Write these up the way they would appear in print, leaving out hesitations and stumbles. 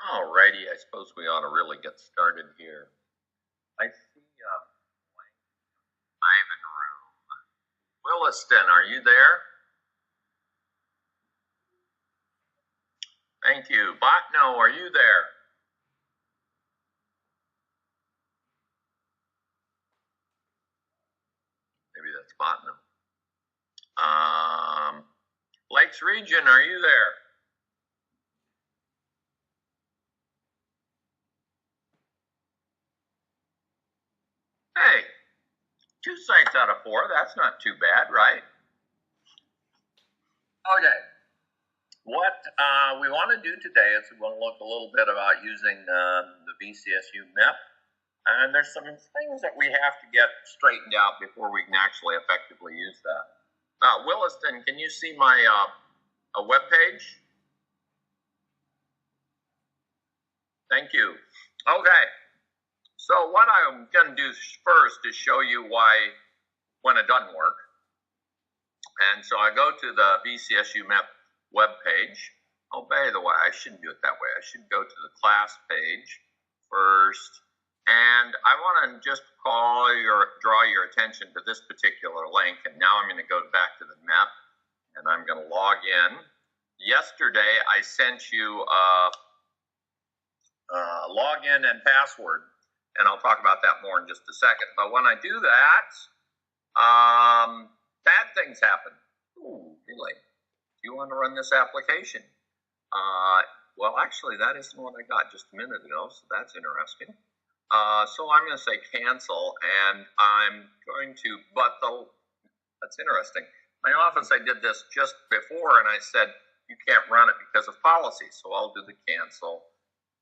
Alrighty, I suppose we ought to really get started here. I see IVN room. Williston, are you there? Thank you. Botno, are you there? Maybe that's Botno. Lakes Region, are you there? Hey, 2 sites out of 4, that's not too bad, right? Okay, what we want to do today is we want to look a little bit about using the VCSU MEP. And there's some things that we have to get straightened out before we can actually effectively use that. Williston, can you see my web page? Thank you. Okay. So what I'm going to do first is show you why when it doesn't work. And so I go to the VCSU MEP web page. Oh, by the way, I shouldn't do it that way. I should go to the class page first. And I want to just draw your attention to this particular link. And now I'm going to go back to the MEP, and I'm going to log in. Yesterday, I sent you a login and password, and I'll talk about that more in just a second. But when I do that, bad things happen. Ooh, really? Do you want to run this application? Well, actually, that isn't what I got just a minute ago, so that's interesting. So I'm going to say cancel, and I'm going to, that's interesting. My office, I did this just before, and I said, you can't run it because of policy. So I'll do the cancel,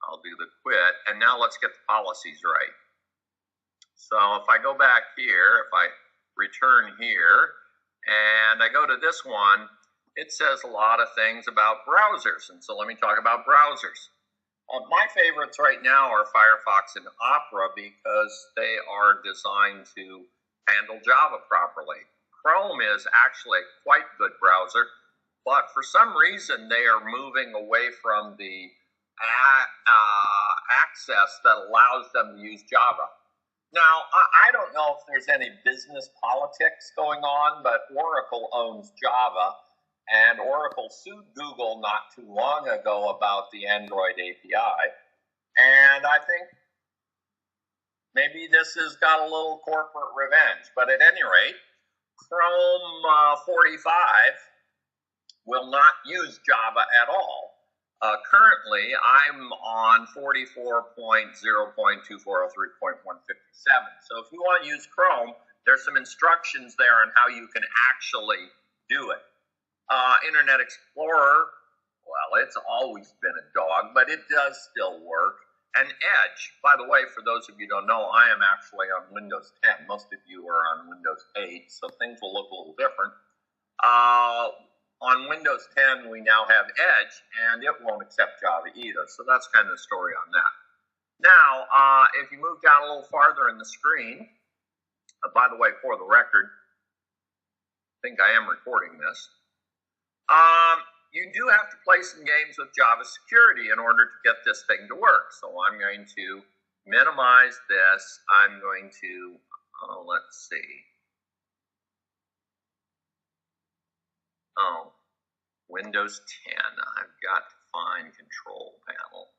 I'll do the quit, and now let's get the policies right. So if I go back here, if I return here, and I go to this one, it says a lot of things about browsers. And so let me talk about browsers. My favorites right now are Firefox and Opera because they are designed to handle Java properly. Chrome is actually a quite good browser, but for some reason they are moving away from the access that allows them to use Java. Now, I don't know if there's any business politics going on, but Oracle owns Java. And Oracle sued Google not too long ago about the Android API. And I think maybe this has got a little corporate revenge. But at any rate, Chrome 45 will not use Java at all. Currently, I'm on 44.0.2403.157. So if you want to use Chrome, there's some instructions there on how you can actually do it. Internet Explorer, well, it's always been a dog, but it does still work. And Edge, by the way, for those of you who don't know, I am actually on Windows 10. Most of you are on Windows 8, so things will look a little different. On Windows 10, we now have Edge, and it won't accept Java either. So that's kind of the story on that. Now, if you move down a little farther in the screen, by the way, for the record, I think I am recording this. You do have to play some games with Java security in order to get this thing to work. So I'm going to minimize this. I'm going to, let's see. Oh, Windows 10. I've got to find Control Panel.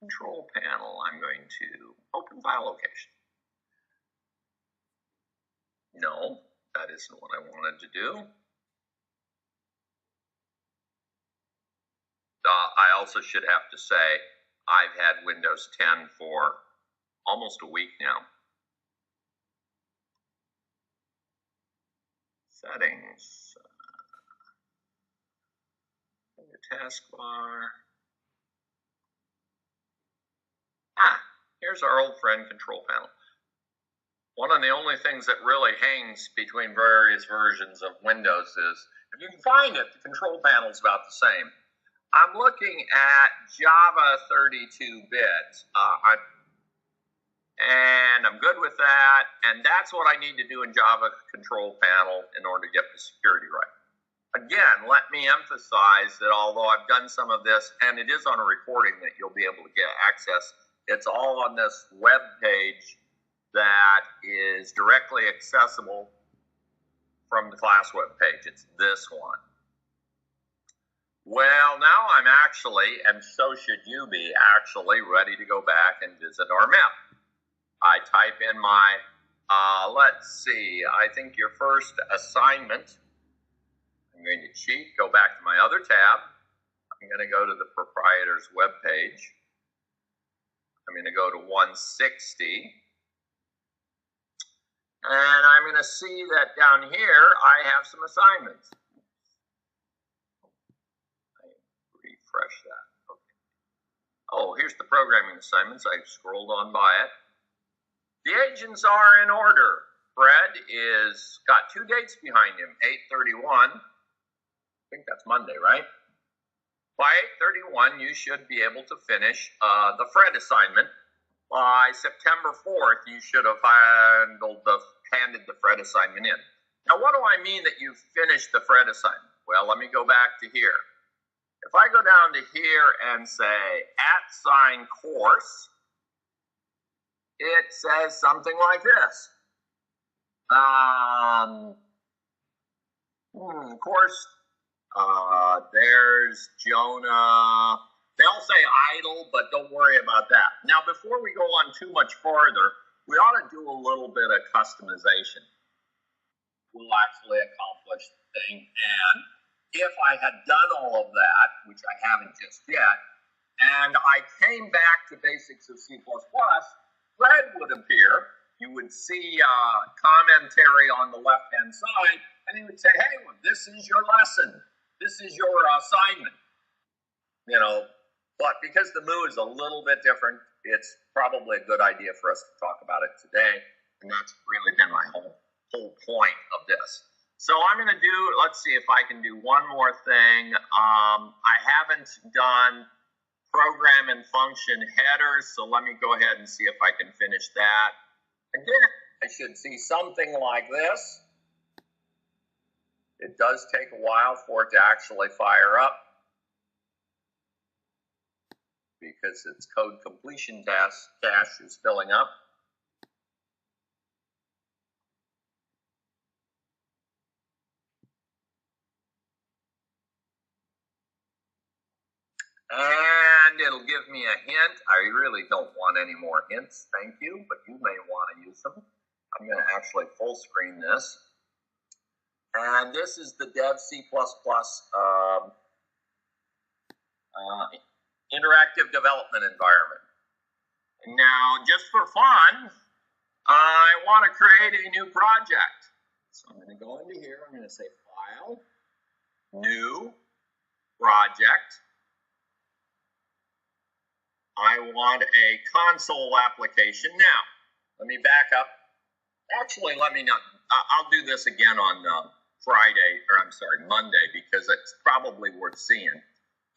Control Panel. I'm going to open file location. No, that isn't what I wanted to do. I also should have to say I've had Windows 10 for almost a week now. Settings. The taskbar. Here's our old friend Control Panel. One of the only things that really hangs between various versions of Windows is, if you can find it, the control panel is about the same. I'm looking at Java 32 bits, and I'm good with that, and that's what I need to do in Java control panel in order to get the security right. Again, let me emphasize that although I've done some of this, and it is on a recording that you'll be able to get access, it's all on this web page that is directly accessible from the class web page. It's this one. Well, now I'm actually, and so should you be, actually ready to go back and visit our map. I type in my, let's see, I think your first assignment, I'm going to cheat, go back to my other tab. I'm going to go to the proprietor's web page. I'm going to go to 160. And I'm going to see that down here I have some assignments. Refresh that. Okay. Oh, here's the programming assignments. I scrolled on by it. The agents are in order. Fred is got 2 dates behind him. 8/31. I think that's Monday, right? By 8/31, you should be able to finish the Fred assignment. By September 4th, you should have handed the Fred assignment in. Now, what do I mean that you've finished the Fred assignment? Well, let me go back to here. If I go down to here and say @ course, it says something like this. Course, there's Jonah. They all say idle, but don't worry about that. Now, before we go on too much farther, we ought to do a little bit of customization. We'll actually accomplish the thing. And if I had done all of that, which I haven't just yet, and I came back to basics of C++, Fred would appear. You would see commentary on the left-hand side, and he would say, hey, well, this is your lesson. This is your assignment. You know, but because the moo is a little bit different, it's probably a good idea for us to talk about it today, and that's really been my whole point of this. So I'm going to do, let's see if I can do one more thing. I haven't done program and function headers, so let me go ahead and see if I can finish that. Again, I should see something like this. It does take a while for it to actually fire up because its code completion cache is filling up. And it'll give me a hint. I really don't want any more hints, thank you, but you may want to use them. I'm going to actually full screen this. And this is the dev C++ interactive development environment. Now, just for fun, I want to create a new project. So I'm going to go into here. I'm going to say File, New, Project. I want a console application. Now, let me back up. Actually, let me not. I'll do this again on Monday, because it's probably worth seeing.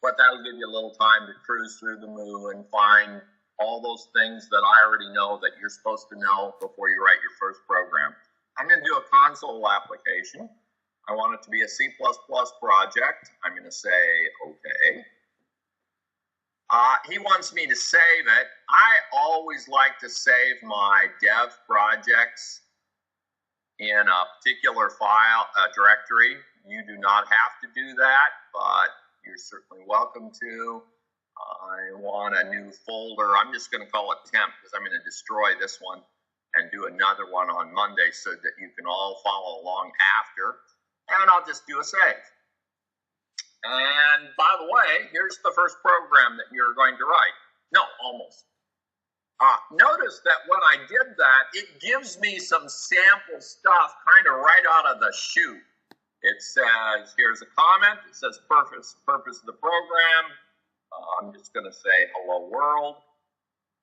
But that'll give you a little time to cruise through the moo and find all those things that I already know that you're supposed to know before you write your first program. I'm going to do a console application. I want it to be a C++ project. I'm going to say, okay. He wants me to save it. I always like to save my dev projects in a particular file, directory. You do not have to do that, but you're certainly welcome to. I want a new folder. I'm just going to call it temp because I'm going to destroy this one and do another one on Monday so that you can all follow along after. And I'll just do a save. And by the way, here's the first program that you're going to write. No, almost. Notice that when I did that, it gives me some sample stuff kind of right out of the chute. It says, here's a comment. It says purpose of the program. I'm just going to say hello world.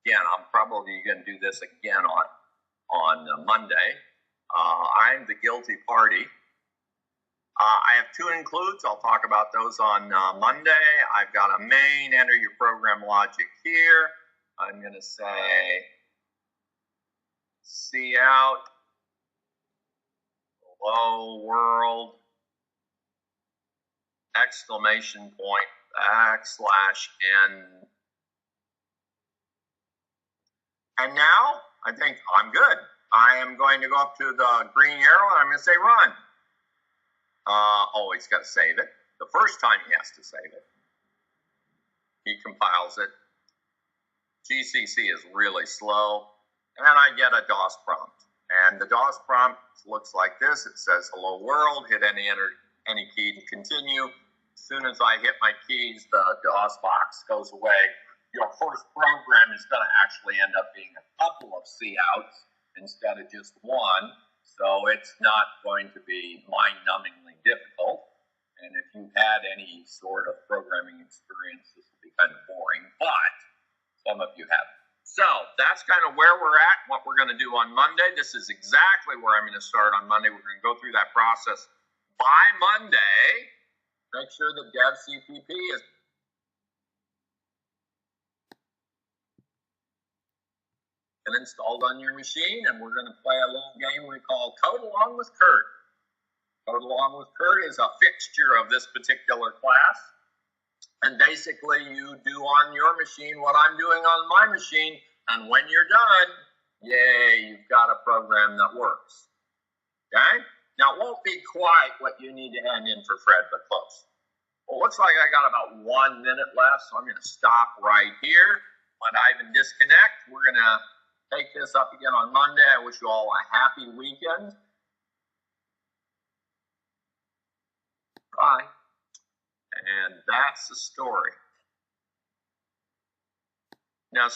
Again, I'm probably going to do this again on Monday. I'm the guilty party. I have 2 includes. I'll talk about those on Monday. I've got a main, enter your program logic here. I'm going to say cout, hello world. exclamation point, backslash N. And now I think I'm good. I am going to go up to the green arrow and I'm going to say run. He's got to save it. The first time he has to save it. He compiles it. GCC is really slow. And I get a DOS prompt. And the DOS prompt looks like this. It says, hello world, hit any key to continue. As soon as I hit my keys, the DOS box goes away. Your first program is going to actually end up being a couple of couts instead of just one. So it's not going to be mind-numbingly difficult. And if you've had any sort of programming experience, this will be kind of boring, but some of you haven't. So that's kind of where we're at, what we're going to do on Monday. This is exactly where I'm going to start on Monday. We're going to go through that process by Monday. Make sure that DevCPP is installed on your machine, and we're going to play a little game we call Code Along with Curt. Code Along with Curt is a fixture of this particular class. And basically, you do on your machine what I'm doing on my machine, and when you're done, yay, you've got a program that works. Okay? Now, it won't be quite what you need to hand in for Fred, but close. Well, looks like I got about 1 minute left, so I'm going to stop right here. Let Ivan disconnect. We're going to take this up again on Monday. I wish you all a happy weekend. Bye. And that's the story. Now,